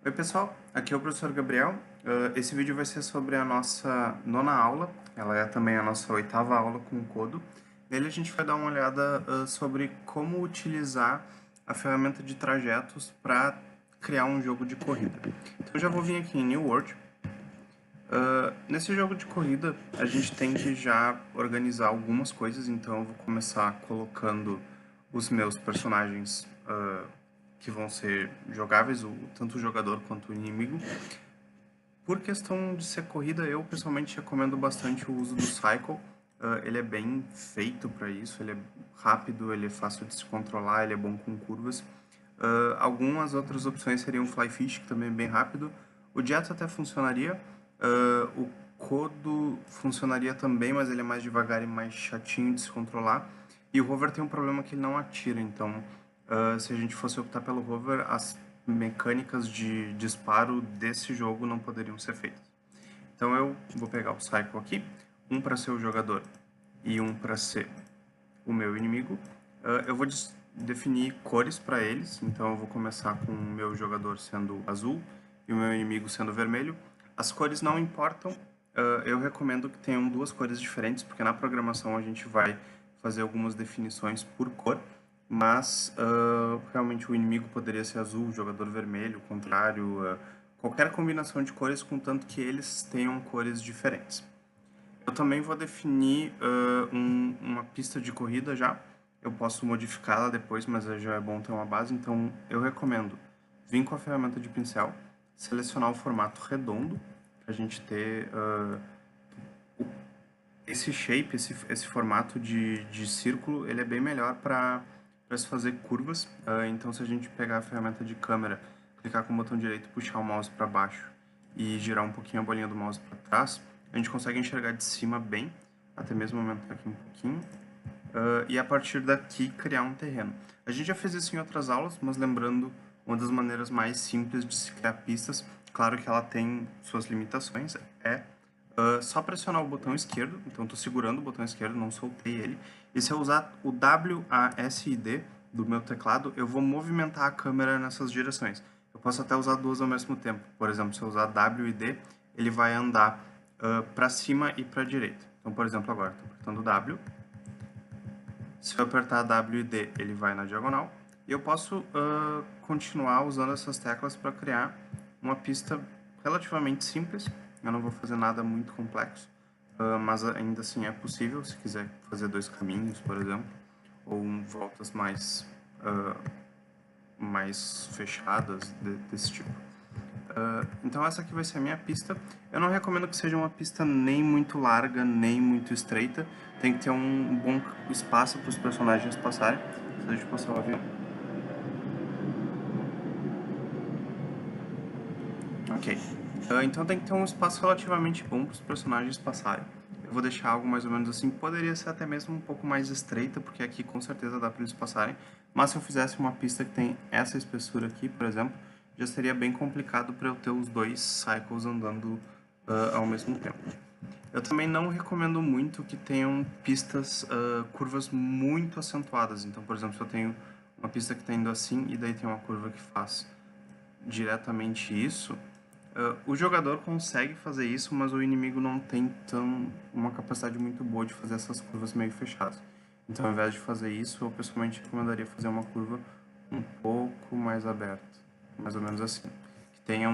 Oi pessoal, aqui é o professor Gabriel. Esse vídeo vai ser sobre a nossa nona aula, ela é também a nossa oitava aula com o Kodo. Nele a gente vai dar uma olhada sobre como utilizar a ferramenta de trajetos para criar um jogo de corrida. Então eu já vou vir aqui em New World. Nesse jogo de corrida a gente tem que já organizar algumas coisas, então eu vou começar colocando os meus personagens que vão ser jogáveis, tanto o jogador quanto o inimigo. Por questão de ser corrida, eu pessoalmente recomendo bastante o uso do Cycle. Ele é bem feito para isso, ele é rápido, ele é fácil de se controlar, ele é bom com curvas. Algumas outras opções seriam o Flyfish, que também é bem rápido. O Jet até funcionaria. O Kodo funcionaria também, mas ele é mais devagar e mais chatinho de se controlar. E o Hover tem um problema que ele não atira, então se a gente fosse optar pelo Hover, as mecânicas de disparo desse jogo não poderiam ser feitas. Então eu vou pegar o Cycle aqui, um para ser o jogador e um para ser o meu inimigo. Eu vou definir cores para eles, então eu vou começar com o meu jogador sendo azul e o meu inimigo sendo vermelho. As cores não importam, eu recomendo que tenham duas cores diferentes, porque na programação a gente vai fazer algumas definições por cor, mas realmente o inimigo poderia ser azul, o jogador vermelho, o contrário, qualquer combinação de cores, contanto que eles tenham cores diferentes. Eu também vou definir uma pista de corrida já. Eu posso modificá-la depois, mas já é bom ter uma base. Então, eu recomendo vir com a ferramenta de pincel, selecionar o formato redondo, para a gente ter esse shape, esse formato de círculo, ele é bem melhor para se fazer curvas. Então, se a gente pegar a ferramenta de câmera, clicar com o botão direito, puxar o mouse para baixo e girar um pouquinho a bolinha do mouse para trás, a gente consegue enxergar de cima bem, até mesmo aumentar aqui um pouquinho, e a partir daqui criar um terreno. A gente já fez isso em outras aulas, mas lembrando, uma das maneiras mais simples de se criar pistas, claro que ela tem suas limitações, é só pressionar o botão esquerdo, então estou segurando o botão esquerdo, não soltei ele, e se eu usar o WASD do meu teclado, eu vou movimentar a câmera nessas direções. Eu posso até usar duas ao mesmo tempo, por exemplo, se eu usar W e D, ele vai andar para cima e para a direita. Então, por exemplo, agora estou apertando W, se eu apertar W e D, ele vai na diagonal, e eu posso continuar usando essas teclas para criar uma pista relativamente simples. Eu não vou fazer nada muito complexo, mas ainda assim é possível, se quiser fazer dois caminhos, por exemplo, ou voltas mais fechadas desse tipo. Então essa aqui vai ser a minha pista. Eu não recomendo que seja uma pista nem muito larga, nem muito estreita. Tem que ter um bom espaço para os personagens passarem. Deixa eu passar o avião. Ok. Então tem que ter um espaço relativamente bom para os personagens passarem. Eu vou deixar algo mais ou menos assim. Poderia ser até mesmo um pouco mais estreita, porque aqui com certeza dá para eles passarem. Mas se eu fizesse uma pista que tem essa espessura aqui, por exemplo, já seria bem complicado para eu ter os dois cycles andando ao mesmo tempo. Eu também não recomendo muito que tenham pistas, curvas muito acentuadas. Então, por exemplo, se eu tenho uma pista que está indo assim e daí tem uma curva que faz diretamente isso, o jogador consegue fazer isso, mas o inimigo não tem uma capacidade muito boa de fazer essas curvas meio fechadas. Então, ao invés de fazer isso, eu pessoalmente recomendaria fazer uma curva um pouco mais aberta, mais ou menos assim, que tenha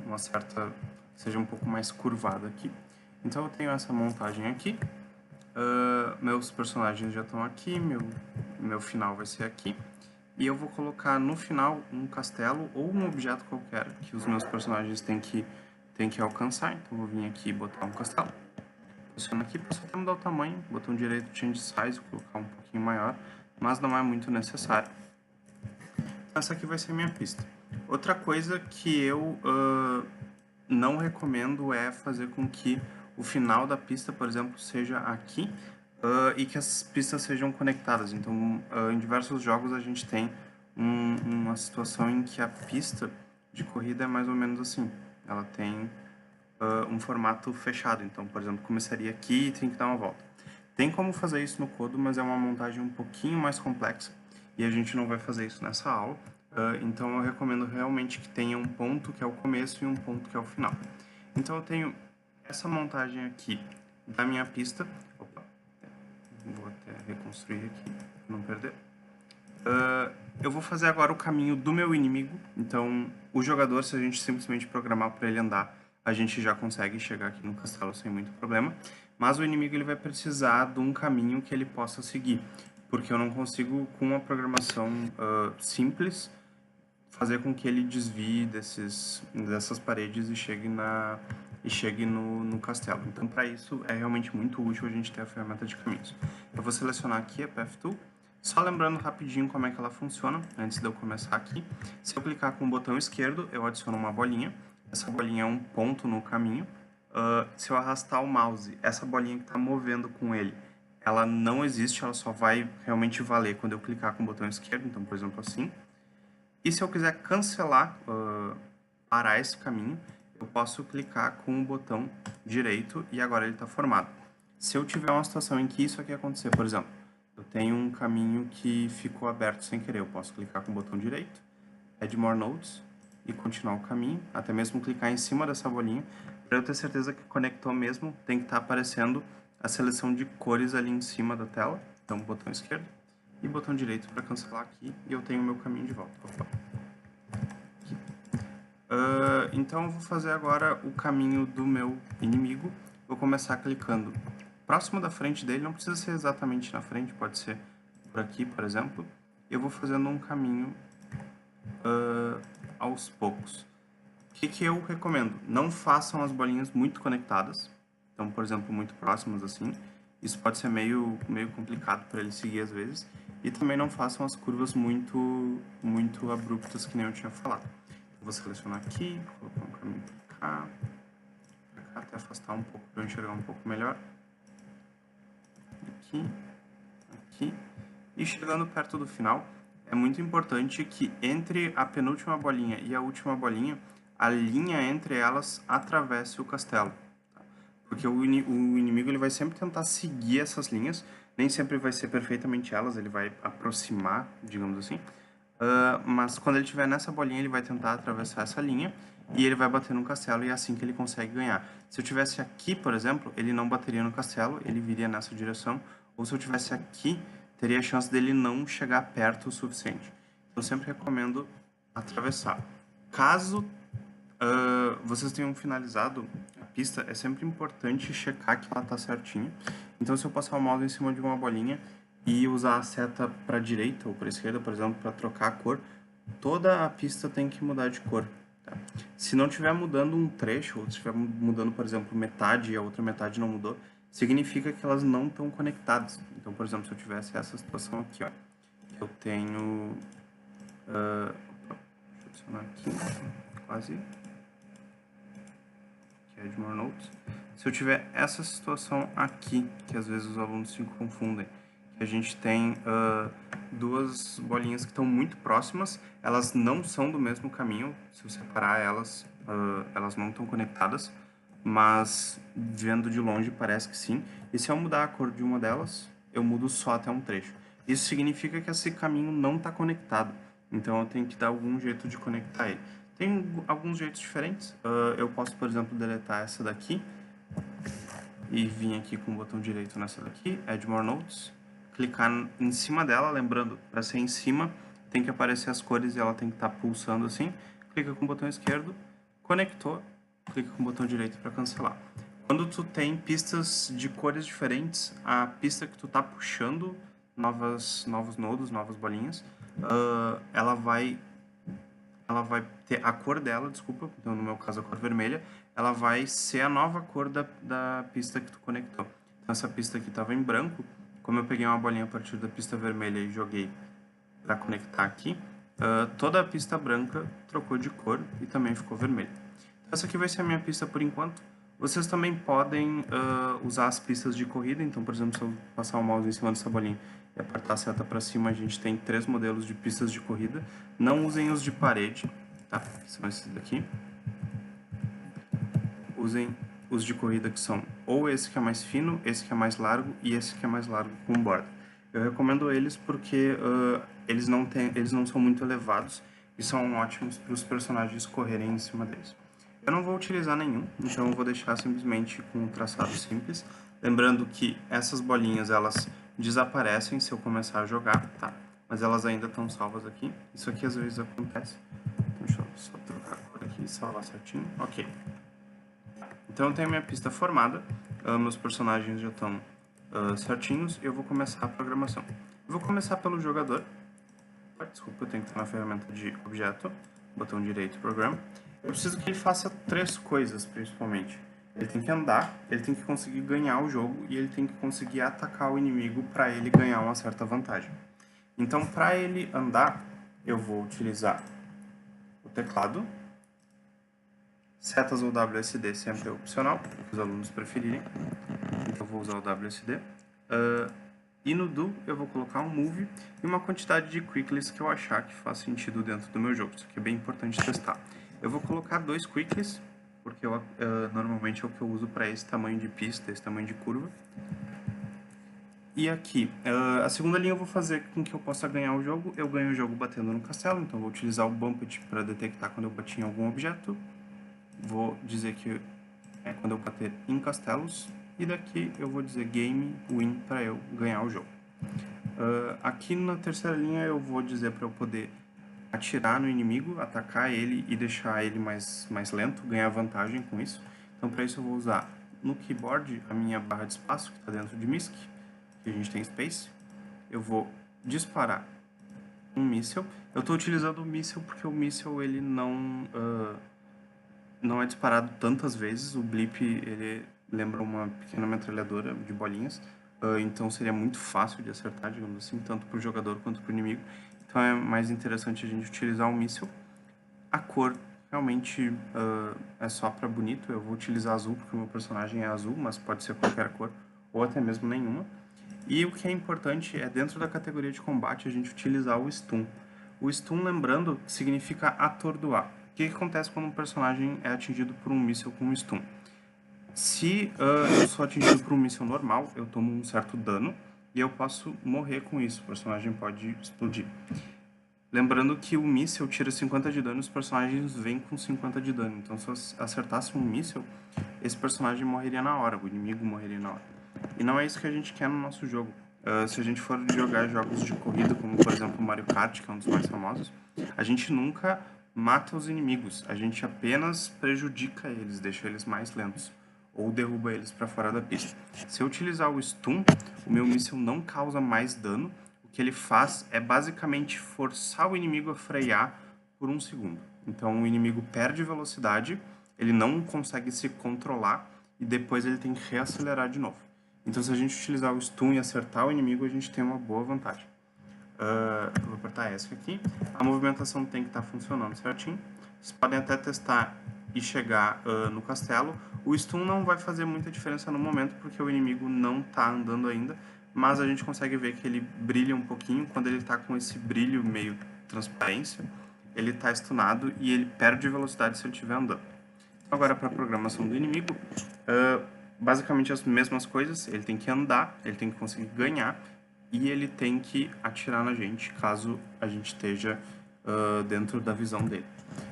uma certa, seja um pouco mais curvada aqui. Então eu tenho essa montagem aqui, meus personagens já estão aqui, meu final vai ser aqui, e eu vou colocar no final um castelo ou um objeto qualquer que os meus personagens têm que alcançar. Então eu vou vir aqui e botar um castelo. Posiciono aqui, posso até mudar o tamanho, botão direito Change Size, colocar um pouquinho maior, mas não é muito necessário. Essa aqui vai ser a minha pista. Outra coisa que eu não recomendo é fazer com que o final da pista, por exemplo, seja aqui e que as pistas sejam conectadas. Então, em diversos jogos a gente tem uma situação em que a pista de corrida é mais ou menos assim. Ela tem um formato fechado. Então, por exemplo, começaria aqui e tem que dar uma volta. Tem como fazer isso no Kodo, mas é uma montagem um pouquinho mais complexa e a gente não vai fazer isso nessa aula. Então eu recomendo realmente que tenha um ponto que é o começo e um ponto que é o final. Então eu tenho essa montagem aqui da minha pista. Opa, vou até reconstruir aqui para não perder. Eu vou fazer agora o caminho do meu inimigo. Então o jogador, se a gente simplesmente programar para ele andar, a gente já consegue chegar aqui no castelo sem muito problema. Mas o inimigo ele vai precisar de um caminho que ele possa seguir, porque eu não consigo, com uma programação simples, fazer com que ele desvie dessas paredes e chegue no castelo. Então, para isso, é realmente muito útil a gente ter a ferramenta de caminhos. Eu vou selecionar aqui a Path Tool, só lembrando rapidinho como é que ela funciona, antes de eu começar aqui. Se eu clicar com o botão esquerdo, eu adiciono uma bolinha. Essa bolinha é um ponto no caminho. Se eu arrastar o mouse, essa bolinha que está movendo com ele, ela não existe, ela só vai realmente valer quando eu clicar com o botão esquerdo. Então, por exemplo, assim. E se eu quiser cancelar, parar esse caminho, eu posso clicar com o botão direito e agora ele está formado. Se eu tiver uma situação em que isso aqui acontecer, por exemplo, eu tenho um caminho que ficou aberto sem querer, eu posso clicar com o botão direito, Add More Nodes e continuar o caminho, até mesmo clicar em cima dessa bolinha, para eu ter certeza que conectou mesmo, tem que estar aparecendo a seleção de cores ali em cima da tela, então botão esquerdo, e botão direito para cancelar aqui, e eu tenho o meu caminho de volta. Então eu vou fazer agora o caminho do meu inimigo. Vou começar clicando próximo da frente dele, não precisa ser exatamente na frente, pode ser por aqui, por exemplo. Eu vou fazendo um caminho aos poucos. O que eu recomendo? Não façam as bolinhas muito conectadas, então, por exemplo, muito próximas assim. Isso pode ser meio complicado para ele seguir às vezes. E também não façam as curvas muito abruptas, que nem eu tinha falado. Vou selecionar aqui, colocar um caminho para cá, até afastar um pouco para eu enxergar um pouco melhor. Aqui. E chegando perto do final, é muito importante que entre a penúltima bolinha e a última bolinha, a linha entre elas atravesse o castelo. Tá? Porque o inimigo ele vai sempre tentar seguir essas linhas, nem sempre vai ser perfeitamente elas, ele vai aproximar, digamos assim. Mas quando ele estiver nessa bolinha, ele vai tentar atravessar essa linha e ele vai bater no castelo e é assim que ele consegue ganhar. Se eu tivesse aqui, por exemplo, ele não bateria no castelo, ele viria nessa direção. Ou se eu tivesse aqui, teria a chance dele não chegar perto o suficiente. Eu sempre recomendo atravessar. Caso vocês tenham finalizado a pista, é sempre importante checar que ela está certinha. Então, se eu passar o mouse em cima de uma bolinha e usar a seta para a direita ou para a esquerda, por exemplo, para trocar a cor, toda a pista tem que mudar de cor. Tá? Se não estiver mudando um trecho, ou se estiver mudando, por exemplo, metade e a outra metade não mudou, significa que elas não estão conectadas. Então, por exemplo, se eu tivesse essa situação aqui, ó, eu tenho... deixa eu adicionar aqui, quase... Add More Notes. Se eu tiver essa situação aqui, que às vezes os alunos se confundem, que a gente tem duas bolinhas que estão muito próximas, elas não são do mesmo caminho, se eu separar elas, elas não estão conectadas, mas vendo de longe parece que sim. E se eu mudar a cor de uma delas, eu mudo só até um trecho. Isso significa que esse caminho não está conectado, então eu tenho que dar algum jeito de conectar ele. Tem alguns jeitos diferentes. Eu posso, por exemplo, deletar essa daqui e vir aqui com o botão direito nessa daqui, Add More Nodes, clicar em cima dela, lembrando, para ser em cima, tem que aparecer as cores e ela tem que estar pulsando assim. Clica com o botão esquerdo, conectou, clica com o botão direito para cancelar. Quando tu tem pistas de cores diferentes, a pista que tu tá puxando novos nodos, novas bolinhas, ela vai ter a cor dela, desculpa, então no meu caso a cor vermelha, ela vai ser a nova cor da pista que tu conectou. Então essa pista aqui estava em branco, como eu peguei uma bolinha a partir da pista vermelha e joguei para conectar aqui, toda a pista branca trocou de cor e também ficou vermelha. Então, essa aqui vai ser a minha pista por enquanto. Vocês também podem usar as pistas de corrida, então por exemplo, se eu passar o mouse em cima dessa bolinha e apertar a seta para cima, a gente tem 3 modelos de pistas de corrida. Não usem os de parede, tá? Que são esses daqui. Usem os de corrida que são ou esse que é mais fino, esse que é mais largo e esse que é mais largo com borda. Eu recomendo eles porque eles não são muito elevados e são ótimos para os personagens correrem em cima deles. Eu não vou utilizar nenhum, então eu vou deixar simplesmente com um traçado simples, lembrando que essas bolinhas elas desaparecem se eu começar a jogar, tá? Mas elas ainda estão salvas aqui. Isso aqui às vezes acontece. Então, deixa eu só trocar a cor aqui e salvar certinho. Ok. Então eu tenho minha pista formada, meus personagens já estão certinhos, e eu vou começar a programação. Eu vou começar pelo jogador. Desculpa, eu tenho que estar na ferramenta de objeto, botão direito, Program. Eu preciso que ele faça 3 coisas, principalmente. Ele tem que andar, ele tem que conseguir ganhar o jogo e ele tem que conseguir atacar o inimigo para ele ganhar uma certa vantagem. Então, para ele andar, eu vou utilizar o teclado. Setas ou WSD sempre é opcional, para os alunos preferirem. Então, eu vou usar o WSD. E no Do, eu vou colocar um Move e uma quantidade de Quicklies que eu achar que faz sentido dentro do meu jogo. Isso aqui é bem importante testar. Eu vou colocar 2 Quicklies, porque normalmente é o que eu uso para esse tamanho de pista, esse tamanho de curva. E aqui, a segunda linha eu vou fazer com que eu possa ganhar o jogo. Eu ganho o jogo batendo no castelo, então eu vou utilizar o Bumpet para detectar quando eu bati em algum objeto. Vou dizer que é quando eu bater em castelos. E daqui eu vou dizer Game Win para eu ganhar o jogo. Aqui na terceira linha eu vou dizer para eu poder atirar no inimigo, atacar ele e deixar ele mais lento, ganhar vantagem com isso. Então para isso eu vou usar no keyboard a minha barra de espaço, que está dentro de MISC, que a gente tem Space. Eu vou disparar um míssil. Eu estou utilizando o míssil porque o míssil ele não é disparado tantas vezes. O blip ele lembra uma pequena metralhadora de bolinhas, então seria muito fácil de acertar, digamos assim, tanto para o jogador quanto para o inimigo. Então é mais interessante a gente utilizar um míssil. A cor realmente é só para bonito. Eu vou utilizar azul porque o meu personagem é azul, mas pode ser qualquer cor ou até mesmo nenhuma. E o que é importante é, dentro da categoria de combate, a gente utilizar o stun. O stun, lembrando, significa atordoar. O que acontece quando um personagem é atingido por um míssil com um stun? Se eu sou atingido por um míssil normal, eu tomo um certo dano e eu posso morrer com isso. O personagem pode explodir. Lembrando que o míssil tira 50 de dano e os personagens vêm com 50 de dano. Então, se eu acertasse um míssil, esse personagem morreria na hora, o inimigo morreria na hora. E não é isso que a gente quer no nosso jogo. Se a gente for jogar jogos de corrida, como por exemplo Mario Kart, que é um dos mais famosos, a gente nunca mata os inimigos, a gente apenas prejudica eles, deixa eles mais lentos, ou derruba eles para fora da pista. Se eu utilizar o stun, o meu míssil não causa mais dano. O que ele faz é basicamente forçar o inimigo a frear por um segundo. Então o inimigo perde velocidade, ele não consegue se controlar e depois ele tem que reacelerar de novo. Então se a gente utilizar o stun e acertar o inimigo, a gente tem uma boa vantagem. Eu vou apertar ESC aqui. A movimentação tem que estar funcionando certinho. Vocês podem até testar e chegar no castelo. O stun não vai fazer muita diferença no momento, porque o inimigo não está andando ainda, mas a gente consegue ver que ele brilha um pouquinho. Quando ele está com esse brilho meio transparência, ele está stunado e ele perde velocidade se ele estiver andando. Agora, para a programação do inimigo, basicamente as mesmas coisas. Ele tem que andar, ele tem que conseguir ganhar e ele tem que atirar na gente, caso a gente esteja dentro da visão dele.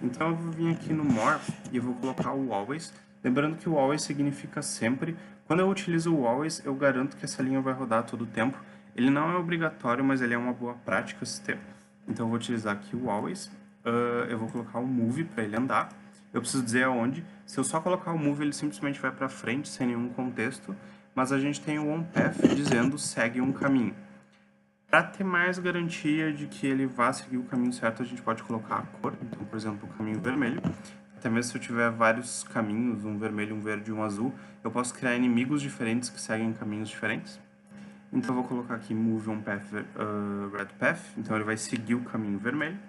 Então eu vou vir aqui no More e eu vou colocar o Always. Lembrando que o Always significa sempre. Quando eu utilizo o Always, eu garanto que essa linha vai rodar todo o tempo. Ele não é obrigatório, mas ele é uma boa prática se ter. Então eu vou utilizar aqui o Always. Eu vou colocar o Move para ele andar. Eu preciso dizer aonde. Se eu só colocar o Move, ele simplesmente vai para frente, sem nenhum contexto. Mas a gente tem o OnPath dizendo segue um caminho. Para ter mais garantia de que ele vá seguir o caminho certo, a gente pode colocar a cor. Então, por exemplo, o caminho vermelho. Até mesmo se eu tiver vários caminhos, um vermelho, um verde e um azul, eu posso criar inimigos diferentes que seguem caminhos diferentes. Então eu vou colocar aqui Move on Path Red Path, então ele vai seguir o caminho vermelho.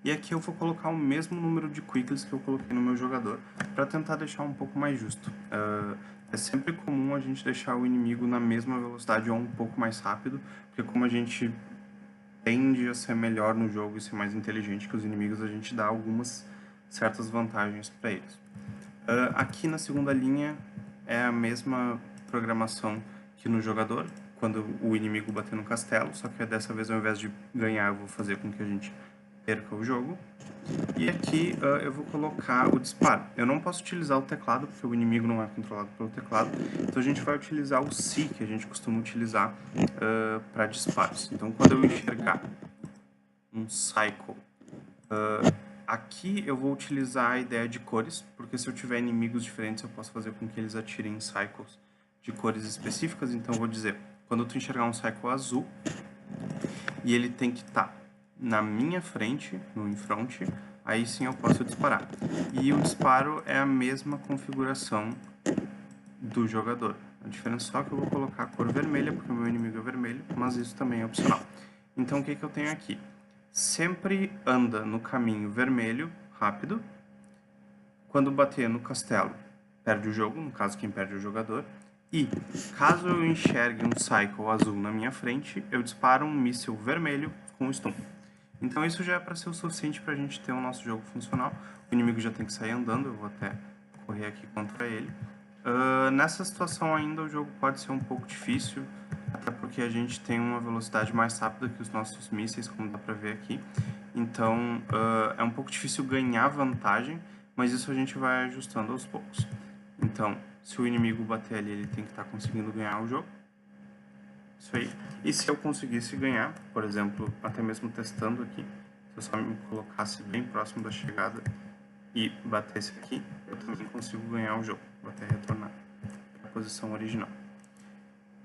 E aqui eu vou colocar o mesmo número de Quicklies que eu coloquei no meu jogador, para tentar deixar um pouco mais justo. É sempre comum a gente deixar o inimigo na mesma velocidade ou um pouco mais rápido, porque como a gente tende a ser melhor no jogo e ser mais inteligente que os inimigos, a gente dá algumas certas vantagens para eles. Aqui na segunda linha é a mesma programação que no jogador, quando o inimigo bater no castelo, só que dessa vez ao invés de ganhar eu vou fazer com que a gente perca o jogo. E aqui eu vou colocar o disparo. Eu não posso utilizar o teclado, porque o inimigo não é controlado pelo teclado. Então a gente vai utilizar o C, que a gente costuma utilizar para disparos. Então quando eu enxergar um Cycle, aqui eu vou utilizar a ideia de cores, porque se eu tiver inimigos diferentes eu posso fazer com que eles atirem em Cycles de cores específicas. Então eu vou dizer, quando tu enxergar um Cycle azul, e ele tem que estar na minha frente, no in front, aí sim eu posso disparar. E o disparo é a mesma configuração do jogador. A diferença só é que eu vou colocar a cor vermelha, porque o meu inimigo é vermelho, mas isso também é opcional. Então o que eu tenho aqui? Sempre anda no caminho vermelho, rápido. Quando bater no castelo, perde o jogo, no caso quem perde é o jogador. E, caso eu enxergue um Cycle azul na minha frente, eu disparo um míssil vermelho com stun. Então isso já é para ser o suficiente para a gente ter o nosso jogo funcional. O inimigo já tem que sair andando, eu vou até correr aqui contra ele. Nessa situação ainda o jogo pode ser um pouco difícil, até porque a gente tem uma velocidade mais rápida que os nossos mísseis, como dá para ver aqui. Então é um pouco difícil ganhar vantagem, mas isso a gente vai ajustando aos poucos. Então, se o inimigo bater ali, ele tem que estar conseguindo ganhar o jogo. Isso aí. E se eu conseguisse ganhar, por exemplo, até mesmo testando aqui, se eu só me colocasse bem próximo da chegada e batesse aqui, eu também consigo ganhar o jogo. Vou até retornar para a posição original.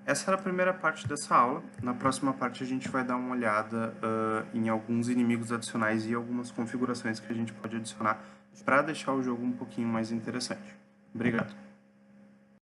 Essa era a primeira parte dessa aula. Na próxima parte a gente vai dar uma olhada em alguns inimigos adicionais e algumas configurações que a gente pode adicionar para deixar o jogo um pouquinho mais interessante. Obrigado.